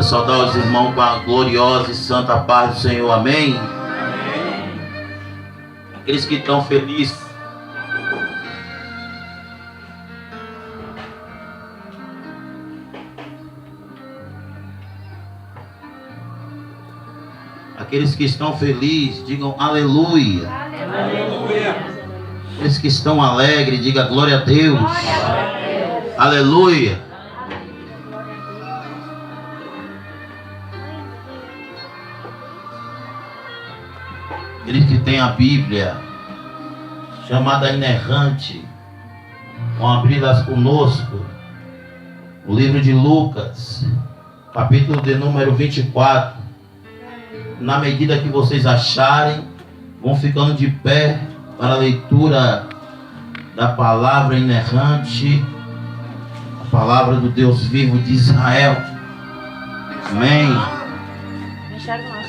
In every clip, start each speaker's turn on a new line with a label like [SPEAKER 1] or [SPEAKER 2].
[SPEAKER 1] saudar os irmãos com a gloriosa e santa paz do Senhor, amém?
[SPEAKER 2] Amém.
[SPEAKER 1] Aqueles que estão felizes. Aqueles que estão felizes, digam aleluia.
[SPEAKER 2] Aleluia.
[SPEAKER 1] Aqueles que estão alegres, digam glória a Deus. Aleluia. Aqueles que têm a Bíblia, chamada inerrante, vão abri-las conosco. O livro de Lucas, capítulo de número 24. Na medida que vocês acharem, vão ficando de pé para a leitura da palavra inerrante, a palavra do Deus vivo de Israel. Amém.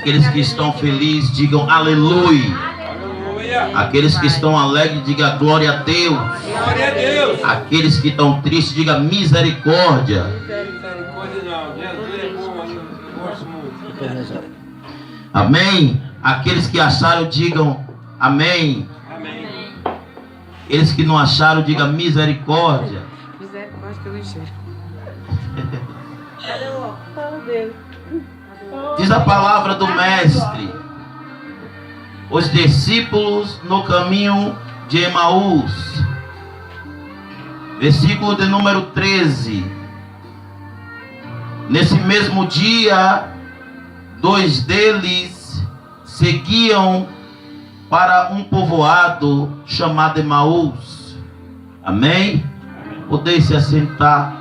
[SPEAKER 1] Aqueles que estão felizes, digam aleluia.
[SPEAKER 2] Aleluia.
[SPEAKER 1] Aqueles que estão alegres, digam glória a Deus.
[SPEAKER 2] Glória a Deus.
[SPEAKER 1] Aqueles que estão tristes, digam misericórdia.
[SPEAKER 2] Misericórdia não. Jesus é bom, eu gosto muito.
[SPEAKER 1] Amém. Aqueles que acharam, digam amém.
[SPEAKER 2] Amém.
[SPEAKER 1] Aqueles que não acharam, digam misericórdia.
[SPEAKER 3] Misericórdia que eu enxergo.
[SPEAKER 1] Diz a palavra do mestre: os discípulos no caminho de Emaús. Versículo de número 13. Nesse mesmo dia, 2 deles seguiam para um povoado chamado Emaús. Amém? Podem se assentar.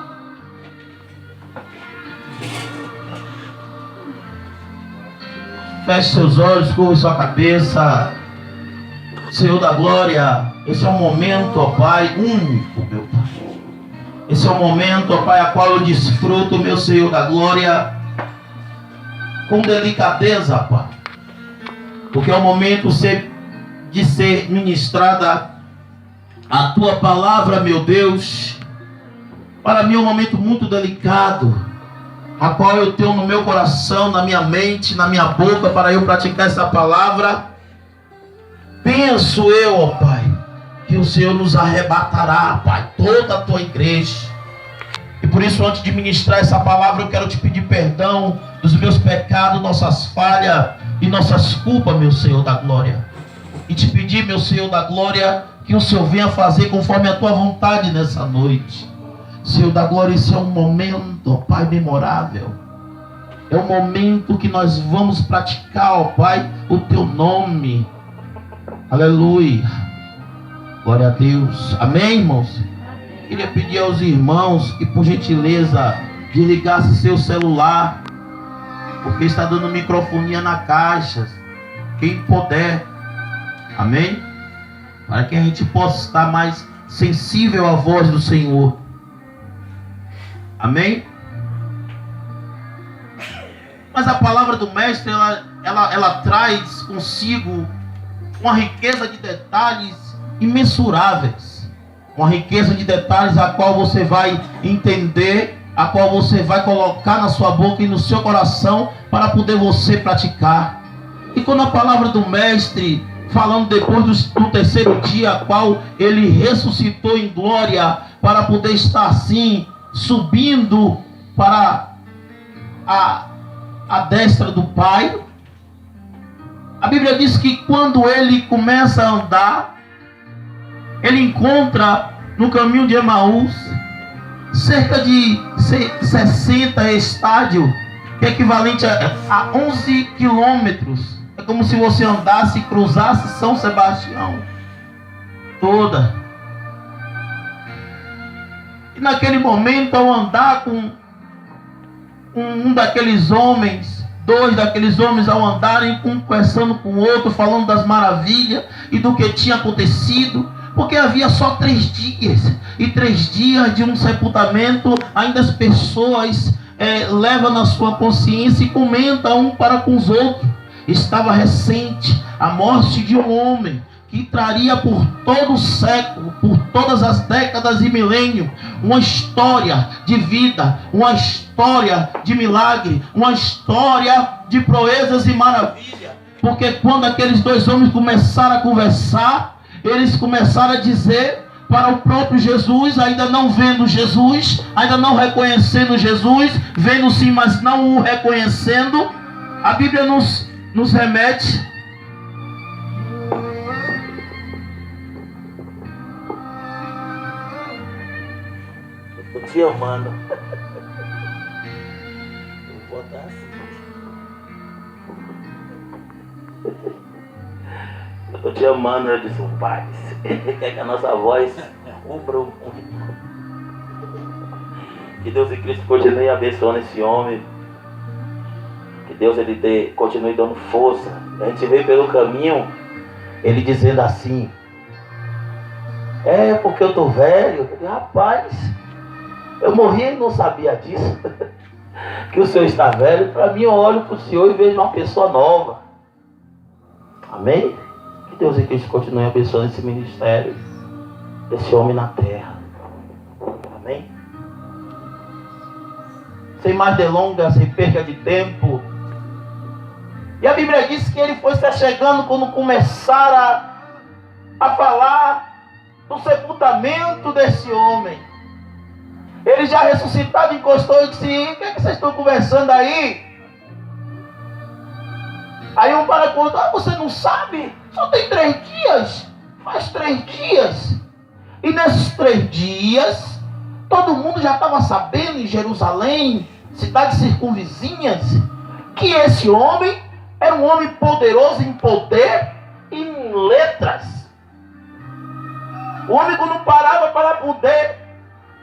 [SPEAKER 1] Feche seus olhos, curva sua cabeça. Senhor da glória, esse é um momento, ó Pai, único, meu Pai. Esse é um momento, ó Pai, a qual eu desfruto, meu Senhor da glória, com delicadeza, Pai. Porque é o momento de ser ministrada a Tua palavra, meu Deus. Para mim é um momento muito delicado, a qual eu tenho no meu coração, na minha mente, na minha boca, para eu praticar essa palavra. Penso eu, ó Pai, que o Senhor nos arrebatará, Pai, toda a Tua igreja. E por isso, antes de ministrar essa palavra, eu quero te pedir perdão dos meus pecados, nossas falhas e nossas culpas, meu Senhor da glória. E te pedir, meu Senhor da glória, que o Senhor venha fazer conforme a Tua vontade nessa noite. Senhor da glória, esse é um momento, ó Pai, memorável. É um momento que nós vamos praticar, ó Pai, o Teu nome. Aleluia. Glória a Deus. Amém, irmãos? Queria pedir aos irmãos que, por gentileza, desligasse seu celular, porque está dando microfonia na caixa. Quem puder. Amém? Para que a gente possa estar mais sensível à voz do Senhor. Amém? Mas a palavra do mestre, ela traz consigo uma riqueza de detalhes imensuráveis. Uma riqueza de detalhes a qual você vai entender, a qual você vai colocar na sua boca e no seu coração para poder você praticar. E quando a palavra do mestre, falando depois do terceiro dia, a qual ele ressuscitou em glória para poder estar assim, subindo para a destra do Pai. A Bíblia diz que quando ele começa a andar, ele encontra no caminho de Emaús cerca de 60 estádios, que é equivalente a 11 quilômetros. É como se você andasse e cruzasse São Sebastião toda. E naquele momento, ao andar com um daqueles homens, 2 daqueles homens, ao andarem, conversando com o outro, falando das maravilhas e do que tinha acontecido, porque havia só 3 dias, e 3 dias de um sepultamento, ainda as pessoas levam na sua consciência e comentam um para com os outros. Estava recente a morte de um homem que traria por todo o século, por todas as décadas e milênio, uma história de vida, uma história de milagre, uma história de proezas e maravilha. Porque quando aqueles dois homens começaram a conversar, eles começaram a dizer para o próprio Jesus, ainda não vendo Jesus, ainda não reconhecendo Jesus, vendo sim, mas não o reconhecendo. A Bíblia nos remete
[SPEAKER 3] te amando. Vou botar assim. Eu tô te amando, eu disse, pai. Quer que a nossa voz cubra um. Que Deus e Cristo continue abençoando esse homem. Que Deus ele continue dando força. A gente veio pelo caminho, ele dizendo assim: é porque eu tô velho. Rapaz, eu morri e não sabia disso. Que o senhor está velho. Para mim, eu olho para o senhor e vejo uma pessoa nova. Amém? Que Deus e Cristo continue abençoando esse ministério, esse homem na terra. Amém?
[SPEAKER 1] Sem mais delongas, sem perca de tempo. E a Bíblia diz que ele foi se achegando quando começaram a falar do sepultamento desse homem. Ele já ressuscitado encostou e disse: o que é que vocês estão conversando aí? Aí um para com o outro: você não sabe? Só tem 3 dias. Faz 3 dias. E nesses 3 dias, todo mundo já estava sabendo em Jerusalém, cidades circunvizinhas, que esse homem era um homem poderoso em poder e em letras. O homem, quando parava para poder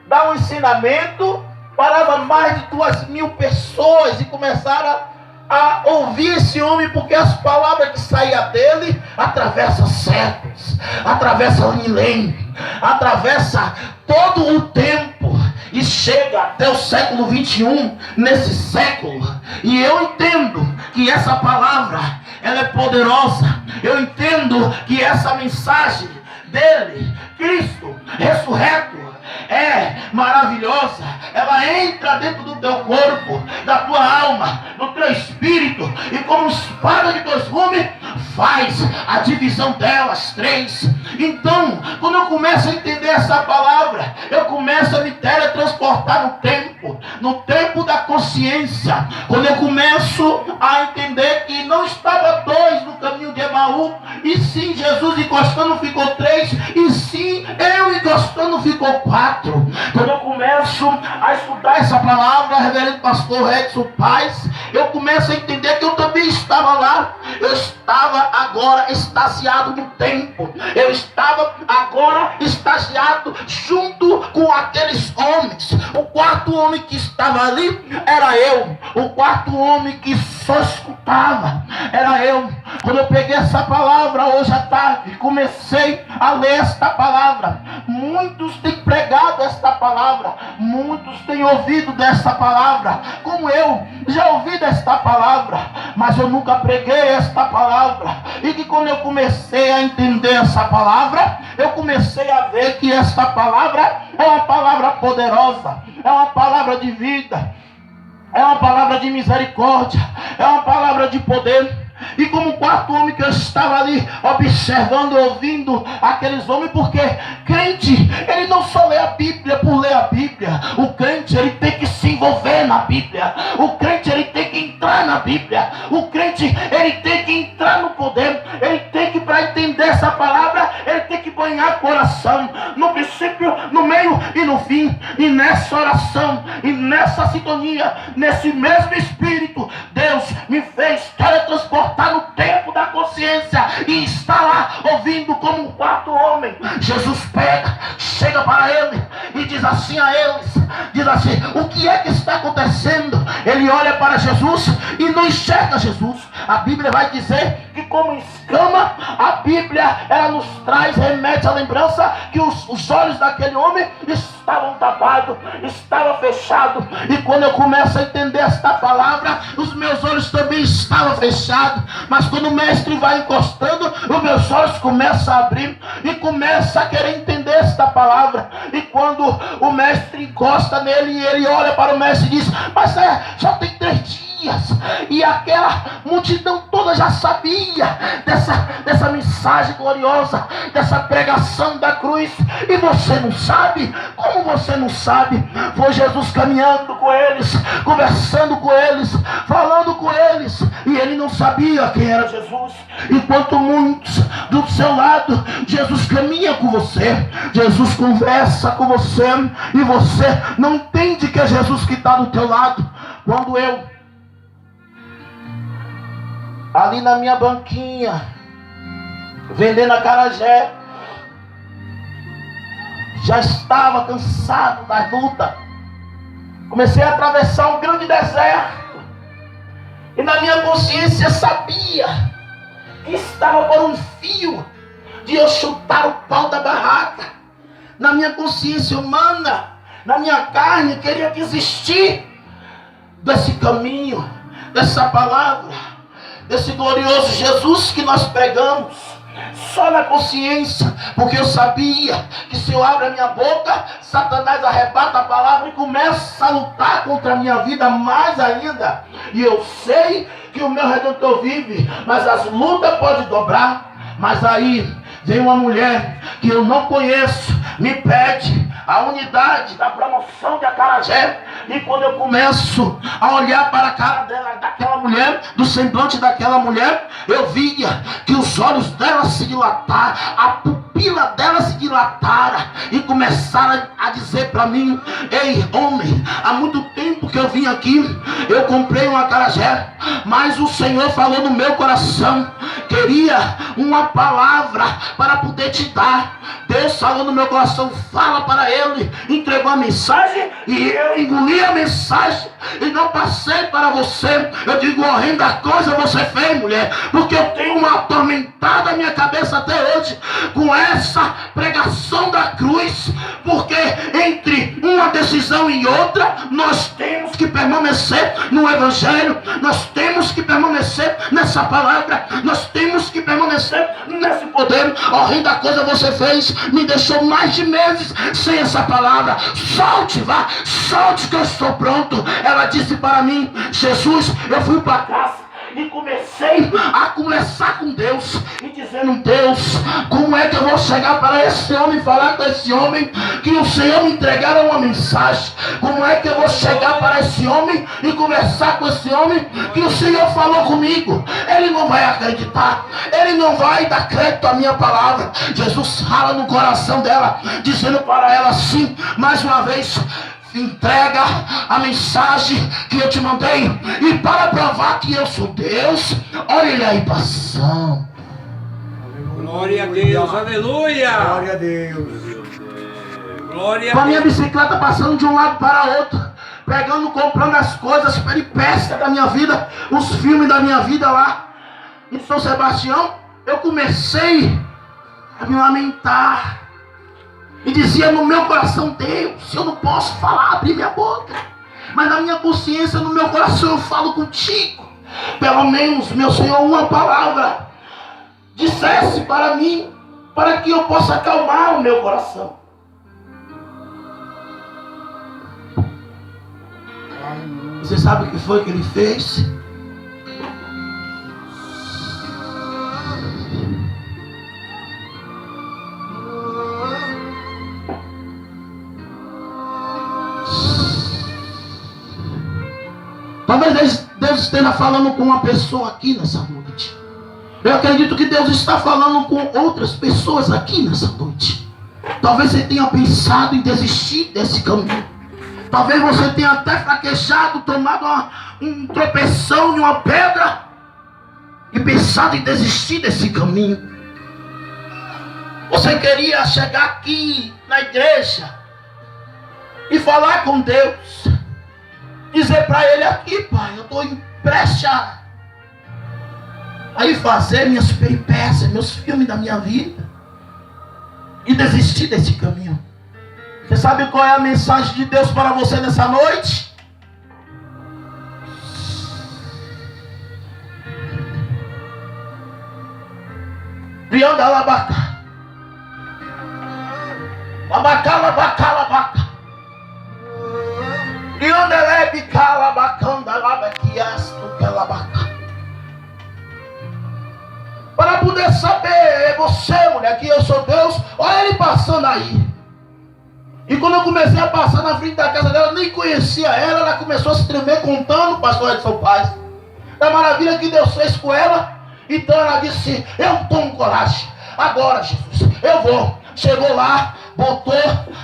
[SPEAKER 1] dar um ensinamento, parava mais de 2.000 pessoas e começaram a ouvir esse homem, porque as palavras que saíam dele atravessam séculos, atravessam milênios, atravessa todo o tempo e chega até o século 21, nesse século. E eu entendo que essa palavra ela é poderosa. Eu entendo que essa mensagem dele, Cristo ressurreto, é maravilhosa. Ela entra dentro do teu corpo, da tua alma, do teu espírito, e como espada de 2 gumes, faz a divisão delas 3. Então, quando eu começo a entender essa palavra, eu começo a me teletransportar no tempo da consciência. Quando eu começo a entender que não estava 2 no caminho de Emaú, e sim Jesus encostando ficou 3, e sim eu encostando ficou 4. Quando eu começo a estudar essa palavra, reverendo pastor Edson Paz, eu começo a entender que eu também estava lá. Eu estava agora extasiado no tempo. Eu estava agora extasiado junto com aqueles homens. O 4º homem que estava ali era eu. O 4º homem que só escutava era eu. Quando eu peguei essa palavra hoje à tarde, comecei a ler esta palavra. Muitos têm pregado esta palavra, muitos têm ouvido desta palavra, como eu já ouvi desta palavra, mas eu nunca preguei esta palavra. E que quando eu comecei a entender essa palavra, eu comecei a ver que esta palavra é uma palavra poderosa, é uma palavra de vida, é uma palavra de misericórdia, é uma palavra de poder. E como o 4º homem que eu estava ali observando, ouvindo aqueles homens, porque crente, ele não só lê a Bíblia por ler a Bíblia. O crente, ele tem que se envolver na Bíblia. O crente, ele tem que entrar na Bíblia. O crente, ele tem que entrar no poder. Ele tem que, para entender essa palavra, ele tem que banhar o coração, no princípio, no meio e no fim. E nessa oração, e nessa sintonia, nesse mesmo Espírito, Deus me fez teletransportar no tempo da consciência e está lá ouvindo como um 4º homem. Jesus pega, chega para ele e diz assim a eles, diz assim: o que é que está acontecendo? Ele olha para Jesus e não enxerga Jesus. A Bíblia vai dizer que como escama, a Bíblia ela nos traz, remete à lembrança que os olhos daquele homem estavam tapados, estavam fechados. E quando eu começo a entender esta palavra, os meus olhos também estavam fechados. Mas quando o mestre vai encostando, os meus olhos começam a abrir e começa a querer entender esta palavra. E quando o mestre encosta nele e ele olha para o mestre e diz: mas só tem 3 dias. E aquela multidão toda já sabia dessa mensagem gloriosa, dessa pregação da cruz. E você não sabe? Como você não sabe? Foi Jesus caminhando com eles, conversando com eles, falando com eles, e ele não sabia quem era Jesus. Enquanto muitos do seu lado, Jesus caminha com você, Jesus conversa com você, e você não entende que é Jesus que está do teu lado. Quando eu, ali na minha banquinha, vendendo acarajé, já estava cansado da luta, comecei a atravessar um grande deserto, e na minha consciência sabia que estava por um fio de eu chutar o pau da barraca. Na minha consciência humana, na minha carne, queria desistir desse caminho, dessa palavra, desse glorioso Jesus que nós pregamos. Só na consciência, porque eu sabia que se eu abro a minha boca, Satanás arrebata a palavra e começa a lutar contra a minha vida mais ainda. E eu sei que o meu Redentor vive, mas as lutas podem dobrar. Mas aí vem uma mulher que eu não conheço, me pede a unidade da promoção de acarajé. E quando eu começo a olhar para a cara dela, daquela mulher, do semblante daquela mulher, eu via que os olhos dela se dilataram, a pupila dela se dilatara, e começaram a dizer para mim: ei homem, há muito tempo que eu vim aqui, eu comprei um acarajé, mas o Senhor falou no meu coração, queria uma palavra para poder te dar. Deus falou no meu coração, fala para ele. Entregou a mensagem e eu engoli a mensagem e não passei para você. Eu digo: horrenda coisa você fez, mulher, porque eu tenho uma atormentada na minha cabeça até hoje com essa pregação da cruz, porque entre uma decisão e outra nós temos que permanecer no Evangelho, nós temos que permanecer nessa palavra, nós temos que permanecer nesse poder. Horrenda coisa você fez, me deixou mais de meses sem essa palavra. Solte, vá, solte que eu estou pronto. Ela disse para mim: Jesus, eu fui para casa e comecei a conversar com Deus e dizendo: Deus, como é que eu vou chegar para esse homem, falar com esse homem que o Senhor me entregaram uma mensagem? Como é que eu vou chegar para esse homem e conversar com esse homem que o Senhor falou comigo? Ele não vai acreditar, ele não vai dar crédito à minha palavra. Jesus fala no coração dela, dizendo para ela assim, mais uma vez: entrega a mensagem que eu te mandei, e para provar que eu sou Deus, olha ele aí passando.
[SPEAKER 2] Glória a Deus, aleluia!
[SPEAKER 4] Glória a Deus.
[SPEAKER 2] Glória
[SPEAKER 1] Com
[SPEAKER 2] a
[SPEAKER 1] a minha
[SPEAKER 2] Deus.
[SPEAKER 1] bicicleta passando de um lado para outro, pegando, comprando as coisas, peripécias da minha vida, os filmes da minha vida lá em São Sebastião. Eu comecei a me lamentar e dizia no meu coração: Deus, eu não posso falar, abrir minha boca, mas na minha consciência, no meu coração eu falo contigo. Pelo menos, meu Senhor, uma palavra dissesse para mim, para que eu possa acalmar o meu coração. Você sabe o que foi que ele fez? Talvez Deus esteja falando com uma pessoa aqui nessa noite. Eu acredito que Deus está falando com outras pessoas aqui nessa noite. Talvez você tenha pensado em desistir desse caminho. Talvez você tenha até fraquejado, tomado um tropeção de uma pedra e pensado em desistir desse caminho. Você queria chegar aqui na igreja e falar com Deus, dizer para ele: aqui, pai, eu estou prestes a ir fazer minhas peripécias, meus filmes da minha vida, e desistir desse caminho. Você sabe qual é a mensagem de Deus para você nessa noite? Brianda labaca. Labaca, labaca, labaca. Brianda lebica, labacanda, labaquiasto, labaca. Para poder saber, você, mulher, que eu sou Deus, olha ele passando aí. E quando eu comecei a passar na frente da casa dela, nem conhecia ela, ela começou a se tremer contando, pastor Edson Paz, da maravilha que Deus fez com ela. Então ela disse, eu tomo coragem, agora Jesus, eu vou. Chegou lá, botou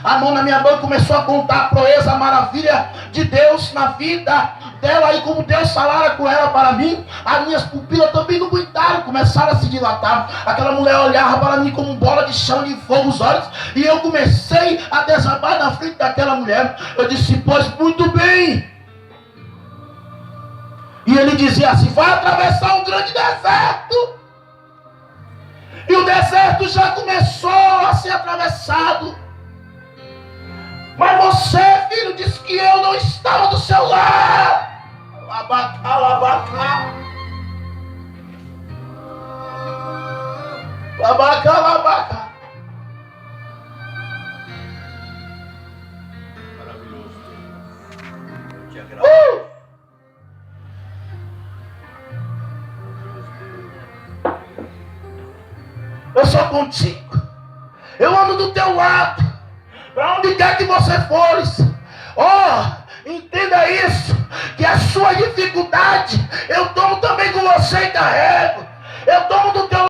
[SPEAKER 1] a mão na minha mão e começou a contar a proeza, a maravilha de Deus na vida dela. E como Deus falara com ela para mim, as minhas pupilas também não aguentaram, começaram a se dilatar. Aquela mulher olhava para mim como bola de chão de fogo os olhos. E eu comecei a desabar na frente daquela mulher. Eu disse, pois muito bem. E ele dizia assim, vai atravessar um grande deserto. E o deserto já começou a ser atravessado. Mas você, filho, disse que eu não estava do seu lado. Labacá, labacá. Labacá, labacá.
[SPEAKER 2] Maravilhoso. Te agradeço.
[SPEAKER 1] Eu sou contigo. Eu ando do teu lado. Para onde quer que você fores. Entenda isso. Que a sua dificuldade eu tomo também com você e carrego. Eu tomo do teu